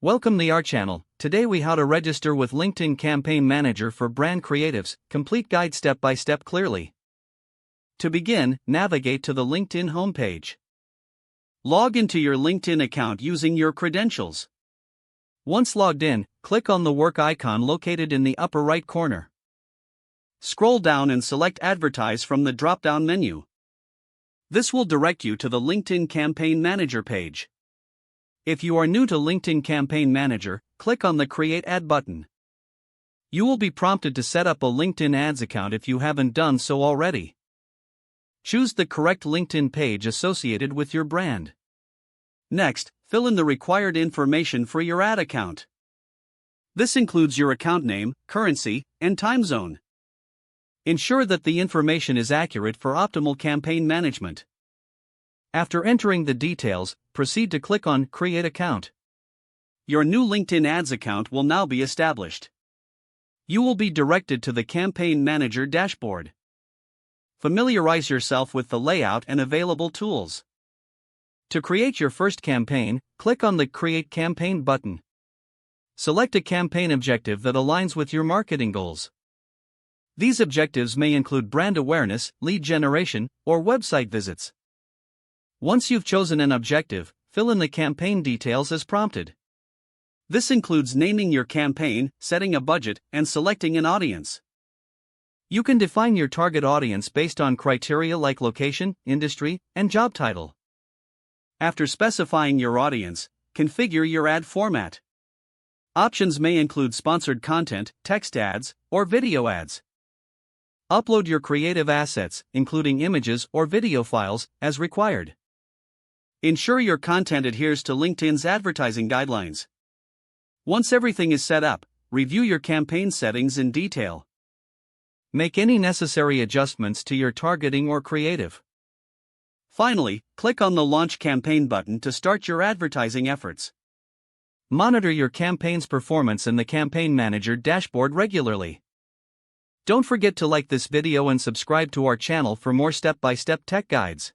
Welcome to our channel. Today we how to register with LinkedIn Campaign Manager for brand creatives. Complete guide step by step clearly. To begin, navigate to the LinkedIn homepage. Log into your LinkedIn account using your credentials. Once logged in, click on the work icon located in the upper right corner. Scroll down and select Advertise from the drop-down menu. This will direct you to the LinkedIn Campaign Manager page. If you are new to LinkedIn Campaign Manager, click on the Create Ad button. You will be prompted to set up a LinkedIn Ads account if you haven't done so already. Choose the correct LinkedIn page associated with your brand. Next, fill in the required information for your ad account. This includes your account name, currency, and time zone. Ensure that the information is accurate for optimal campaign management. After entering the details, proceed to click on Create Account. Your new LinkedIn Ads account will now be established. You will be directed to the Campaign Manager dashboard. Familiarize yourself with the layout and available tools. To create your first campaign, click on the Create Campaign button. Select a campaign objective that aligns with your marketing goals. These objectives may include brand awareness, lead generation, or website visits. Once you've chosen an objective, fill in the campaign details as prompted. This includes naming your campaign, setting a budget, and selecting an audience. You can define your target audience based on criteria like location, industry, and job title. After specifying your audience, configure your ad format. Options may include sponsored content, text ads, or video ads. Upload your creative assets, including images or video files, as required. Ensure your content adheres to LinkedIn's advertising guidelines. Once everything is set up, review your campaign settings in detail. Make any necessary adjustments to your targeting or creative. Finally, click on the Launch Campaign button to start your advertising efforts. Monitor your campaign's performance in the Campaign Manager dashboard regularly. Don't forget to like this video and subscribe to our channel for more step-by-step tech guides.